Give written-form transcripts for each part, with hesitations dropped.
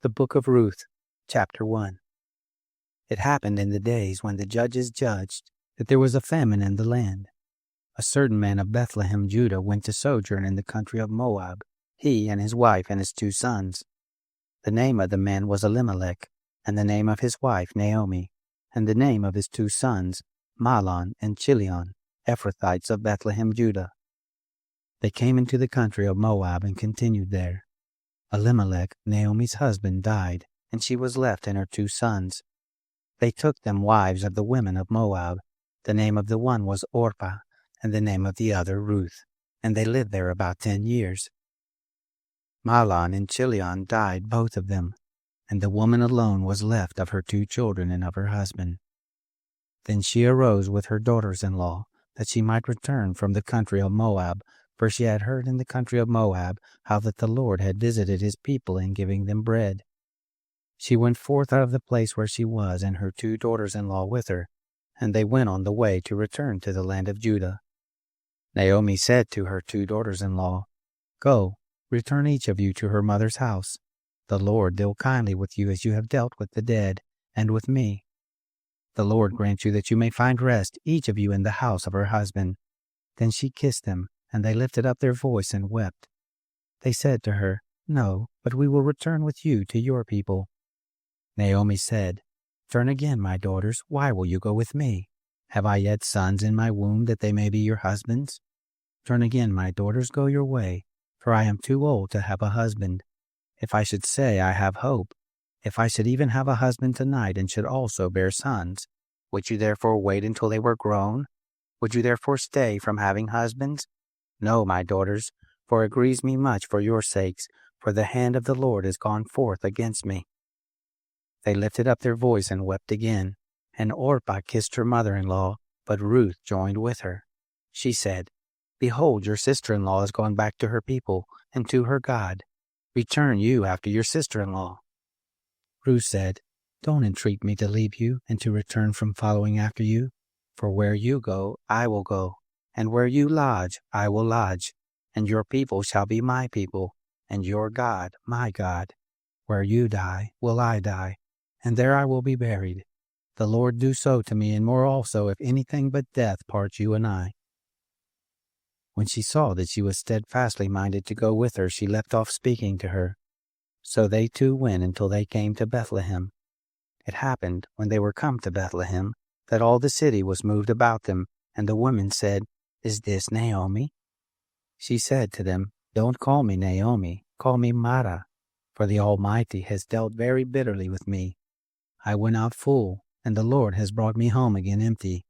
The Book of Ruth, Chapter 1. It happened in the days when the judges judged that there was a famine in the land. A certain man of Bethlehem, Judah, went to sojourn in the country of Moab, he and his wife and his 2 sons. The name of the man was Elimelech, and the name of his wife Naomi, and the name of his 2 sons Mahlon and Chilion, Ephrathites of Bethlehem, Judah. They came into the country of Moab and continued there. Elimelech, Naomi's husband, died, and she was left and her 2 sons. They took them wives of the women of Moab. The name of the one was Orpah, and the name of the other Ruth, and they lived there about 10 years. Mahlon and Chilion died, both of them, and the woman alone was left of her 2 children and of her husband. Then she arose with her daughters-in-law, that she might return from the country of Moab, for she had heard in the country of Moab how that the Lord had visited his people in giving them bread. She went forth out of the place where she was, and her 2 daughters-in-law with her, and they went on the way to return to the land of Judah. Naomi said to her 2 daughters-in-law, "Go, return each of you to her mother's house. The Lord deal kindly with you as you have dealt with the dead, and with me. The Lord grant you that you may find rest, each of you in the house of her husband." Then she kissed them, and they lifted up their voice and wept. They said to her, "No, but we will return with you to your people." Naomi said, "Turn again, my daughters. Why will you go with me? Have I yet sons in my womb that they may be your husbands? Turn again, my daughters, go your way, for I am too old to have a husband. If I should say I have hope, if I should even have a husband tonight and should also bear sons, would you therefore wait until they were grown? Would you therefore stay from having husbands? No, my daughters, for it grieves me much for your sakes, for the hand of the Lord is gone forth against me." They lifted up their voice and wept again, and Orpah kissed her mother-in-law, but Ruth joined with her. She said, "Behold, your sister-in-law is gone back to her people and to her God. Return you after your sister-in-law." Ruth said, "Don't entreat me to leave you and to return from following after you, for where you go, I will go, and where you lodge, I will lodge, and your people shall be my people, and your God, my God. Where you die, will I die, and there I will be buried. The Lord do so to me, and more also, if anything but death part you and I." When she saw that she was steadfastly minded to go with her, she left off speaking to her. So they 2 went until they came to Bethlehem. It happened, when they were come to Bethlehem, that all the city was moved about them, and the women said, "Is this Naomi?" She said to them, "Don't call me Naomi, call me Mara, for the Almighty has dealt very bitterly with me. I went out full, and the Lord has brought me home again empty.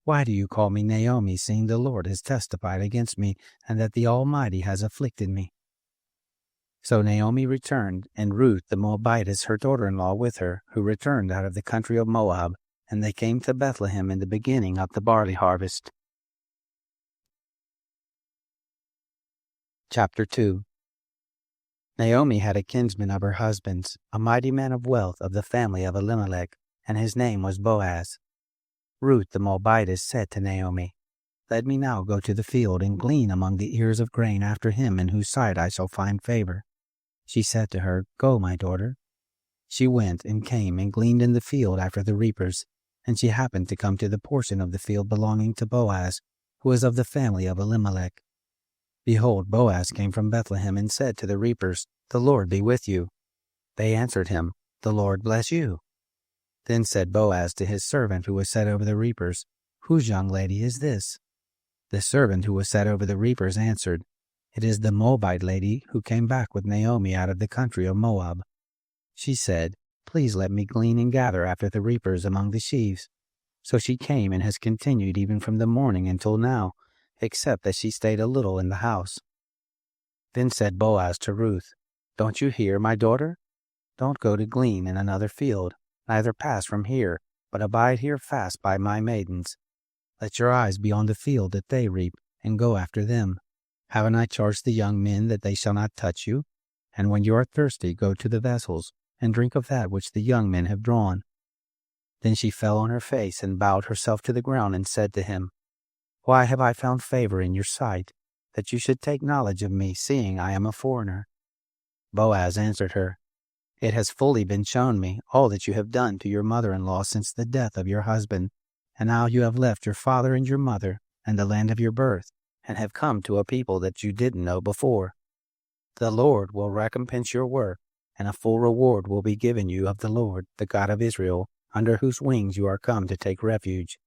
Why do you call me Naomi, seeing the Lord has testified against me, and that the Almighty has afflicted me?" So Naomi returned, and Ruth the Moabitess, her daughter-in-law, with her, who returned out of the country of Moab, and they came to Bethlehem in the beginning of the barley harvest. Chapter 2. Naomi had a kinsman of her husband's, a mighty man of wealth of the family of Elimelech, and his name was Boaz. Ruth the Moabitess said to Naomi, "Let me now go to the field and glean among the ears of grain after him in whose sight I shall find favor." She said to her, "Go, my daughter." She went and came and gleaned in the field after the reapers, and she happened to come to the portion of the field belonging to Boaz, who was of the family of Elimelech. Behold, Boaz came from Bethlehem and said to the reapers, "The Lord be with you." They answered him, "The Lord bless you." Then said Boaz to his servant who was set over the reapers, "Whose young lady is this?" The servant who was set over the reapers answered, "It is the Moabite lady who came back with Naomi out of the country of Moab." She said, "Please let me glean and gather after the reapers among the sheaves." So she came and has continued even from the morning until now, except that she stayed a little in the house. Then said Boaz to Ruth, "Don't you hear, my daughter? Don't go to glean in another field, neither pass from here, but abide here fast by my maidens. Let your eyes be on the field that they reap, and go after them. Haven't I charged the young men that they shall not touch you? And when you are thirsty, go to the vessels, and drink of that which the young men have drawn." Then she fell on her face and bowed herself to the ground and said to him, "Why have I found favor in your sight, that you should take knowledge of me, seeing I am a foreigner?" Boaz answered her, It has fully been shown me all that you have done to your mother-in-law since the death of your husband, and how you have left your father and your mother and the land of your birth, and have come to a people that you didn't know before. The Lord will recompense your work, and a full reward will be given you of the Lord, the God of Israel, under whose wings you are come to take refuge."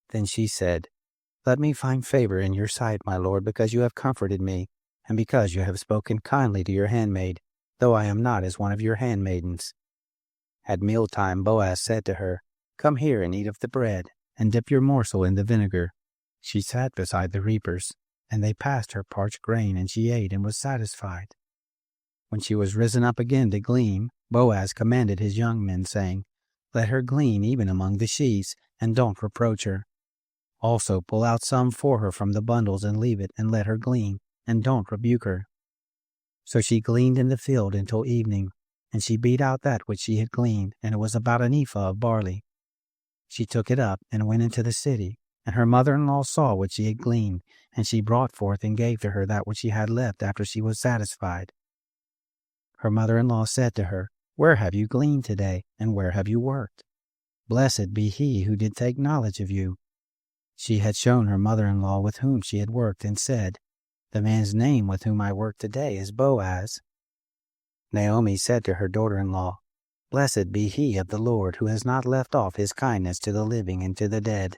Then she said, "Let me find favor in your sight, my lord, because you have comforted me, and because you have spoken kindly to your handmaid, though I am not as one of your handmaidens." At mealtime Boaz said to her, "Come here and eat of the bread, and dip your morsel in the vinegar." She sat beside the reapers, and they passed her parched grain, and she ate and was satisfied. When she was risen up again to glean, Boaz commanded his young men, saying, "Let her glean even among the sheaves, and don't reproach her. Also pull out some for her from the bundles, and leave it, and let her glean, and don't rebuke her." So she gleaned in the field until evening, and she beat out that which she had gleaned, and it was about an ephah of barley. She took it up and went into the city, and her mother-in-law saw what she had gleaned, and she brought forth and gave to her that which she had left after she was satisfied. Her mother-in-law said to her, "Where have you gleaned today, and where have you worked? Blessed be he who did take knowledge of you." She had shown her mother-in-law with whom she had worked, and said, "The man's name with whom I work today is Boaz." Naomi said to her daughter-in-law, "Blessed be he of the Lord, who has not left off his kindness to the living and to the dead."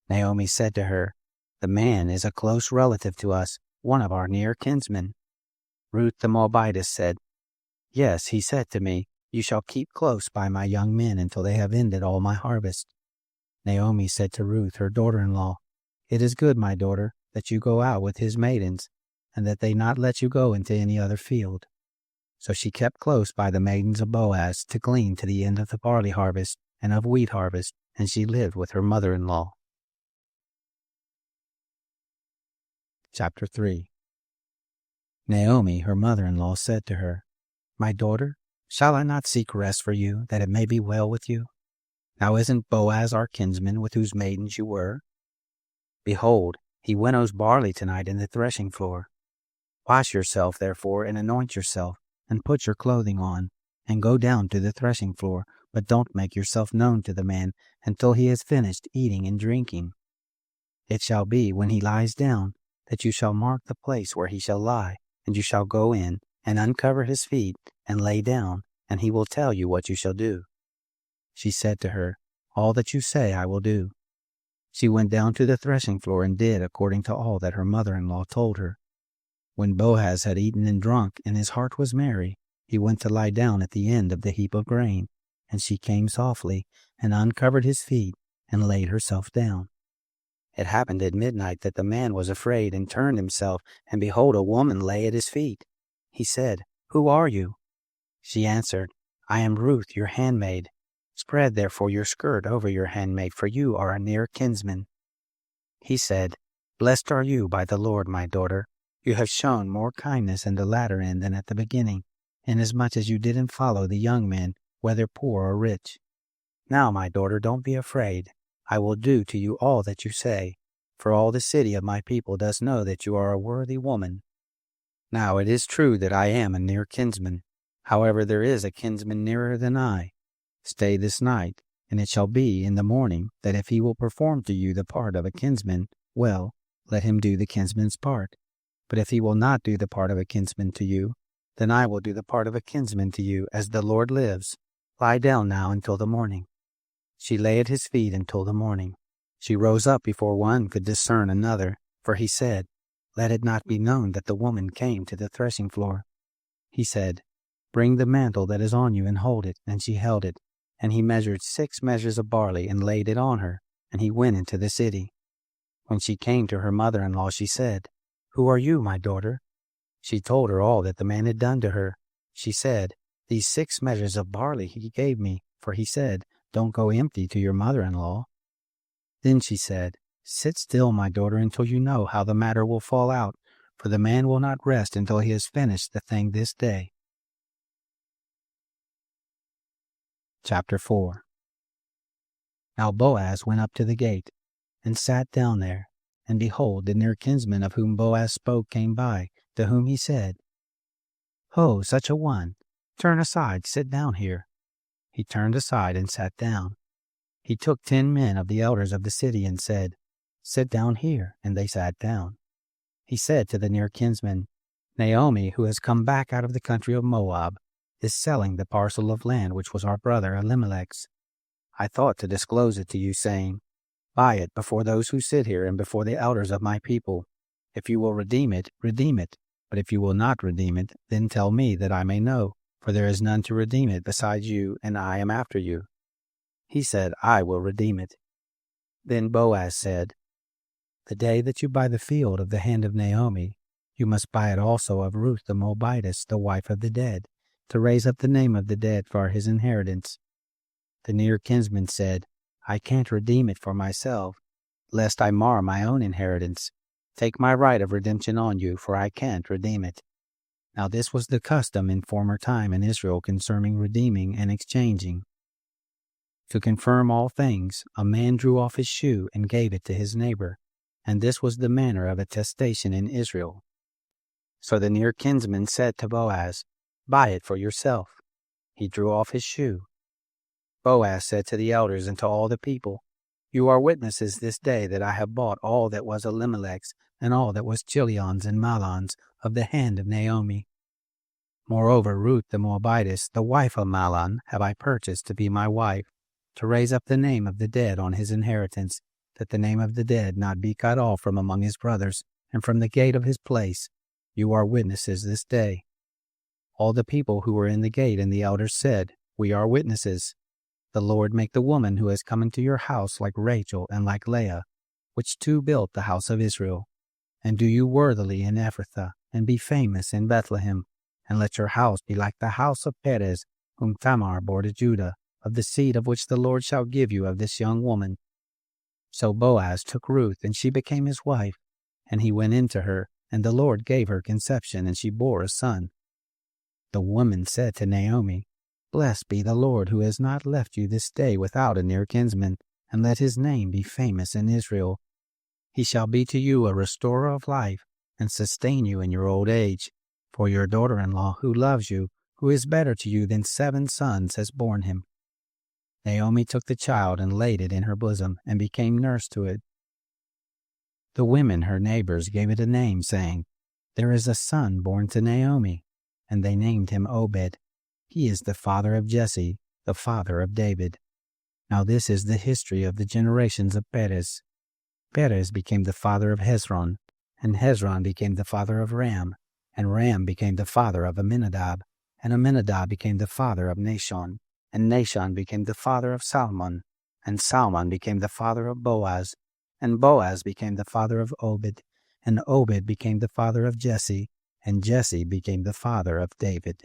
Naomi said to her, "The man is a close relative to us, one of our near kinsmen." Ruth the Moabitess said, "Yes, he said to me, 'You shall keep close by my young men until they have ended all my harvest.'" Naomi said to Ruth, her daughter-in-law, "It is good, my daughter, that you go out with his maidens, and that they not let you go into any other field." So she kept close by the maidens of Boaz to glean to the end of the barley harvest and of wheat harvest, and she lived with her mother-in-law. Chapter 3. Naomi, her mother-in-law, said to her, "My daughter, shall I not seek rest for you, that it may be well with you? Now isn't Boaz our kinsman, with whose maidens you were? Behold, he winnows barley tonight in the threshing floor. Wash yourself, therefore, and anoint yourself, and put your clothing on, and go down to the threshing floor, but don't make yourself known to the man until he has finished eating and drinking. It shall be, when he lies down, that you shall mark the place where he shall lie, and you shall go in, and uncover his feet, and lay down, and he will tell you what you shall do." She said to her, "All that you say I will do." She went down to the threshing floor and did according to all that her mother-in-law told her. When Boaz had eaten and drunk, and his heart was merry, he went to lie down at the end of the heap of grain, and she came softly, and uncovered his feet, and laid herself down. It happened at midnight that the man was afraid, and turned himself, and behold, a woman lay at his feet. He said, "Who are you?" She answered, "I am Ruth, your handmaid. Spread therefore your skirt over your handmaid, for you are a near kinsman." He said, "Blessed are you by the Lord, my daughter. You have shown more kindness in the latter end than at the beginning, inasmuch as you didn't follow the young men, whether poor or rich. Now, my daughter, don't be afraid. I will do to you all that you say, for all the city of my people does know that you are a worthy woman. Now it is true that I am a near kinsman. However, there is a kinsman nearer than I. Stay this night, and it shall be in the morning that if he will perform to you the part of a kinsman, well, let him do the kinsman's part. But if he will not do the part of a kinsman to you, then I will do the part of a kinsman to you, as the Lord lives. Lie down now until the morning." She lay at his feet until the morning. She rose up before one could discern another, for he said, "Let it not be known that the woman came to the threshing floor." He said, "Bring the mantle that is on you and hold it." And she held it. And he measured 6 measures of barley and laid it on her, and he went into the city. When she came to her mother-in-law, she said, "Who are you, my daughter?" She told her all that the man had done to her. She said, "These 6 measures of barley he gave me, for he said, 'Don't go empty to your mother-in-law.'" Then she said, "Sit still, my daughter, until you know how the matter will fall out, for the man will not rest until he has finished the thing this day." Chapter 4. Now Boaz went up to the gate, and sat down there. And behold, the near kinsman of whom Boaz spoke came by, to whom he said, "Ho, such a one! Turn aside, sit down here." He turned aside and sat down. He took 10 men of the elders of the city and said, "Sit down here," and they sat down. He said to the near kinsman, "Naomi, who has come back out of the country of Moab, is selling the parcel of land which was our brother Elimelech's. I thought to disclose it to you, saying, 'Buy it before those who sit here and before the elders of my people. If you will redeem it, redeem it. But if you will not redeem it, then tell me, that I may know, for there is none to redeem it besides you, and I am after you.' He said, 'I will redeem it.' Then Boaz said, 'The day that you buy the field of the hand of Naomi, you must buy it also of Ruth the Moabitess, the wife of the dead, to raise up the name of the dead for his inheritance.' The near kinsman said, 'I can't redeem it for myself, lest I mar my own inheritance. Take my right of redemption on you, for I can't redeem it.' Now this was the custom in former time in Israel concerning redeeming and exchanging. To confirm all things, a man drew off his shoe and gave it to his neighbor, and this was the manner of attestation in Israel. So the near kinsman said to Boaz, 'Buy it for yourself.' He drew off his shoe. Boaz said to the elders and to all the people, 'You are witnesses this day that I have bought all that was Elimelech's and all that was Chilion's and Mahlon's of the hand of Naomi. Moreover, Ruth the Moabitess, the wife of Mahlon, have I purchased to be my wife, to raise up the name of the dead on his inheritance, that the name of the dead not be cut off from among his brothers, and from the gate of his place. You are witnesses this day.' All the people who were in the gate and the elders said, 'We are witnesses. The Lord make the woman who has come into your house like Rachel and like Leah, which two built the house of Israel. And do you worthily in Ephrathah, and be famous in Bethlehem, and let your house be like the house of Perez, whom Tamar bore to Judah, of the seed of which the Lord shall give you of this young woman.' So Boaz took Ruth, and she became his wife, and he went in to her, and the Lord gave her conception, and she bore a son. The woman said to Naomi, 'Blessed be the Lord, who has not left you this day without a near kinsman, and let his name be famous in Israel. He shall be to you a restorer of life, and sustain you in your old age. For your daughter-in-law, who loves you, who is better to you than 7 sons, has borne him.' Naomi took the child and laid it in her bosom, and became nurse to it. The women, her neighbors, gave it a name, saying, 'There is a son born to Naomi.' And they named him Obed. He is the father of Jesse, the father of David. Now this is the history of the generations of Perez. Perez became the father of Hezron, and Hezron became the father of Ram, and Ram became the father of Amminadab, and Amminadab became the father of Nahshon, and Nahshon became the father of Salmon, and Salmon became the father of Boaz, and Boaz became the father of Obed, and Obed became the father of Jesse, and Jesse became the father of David.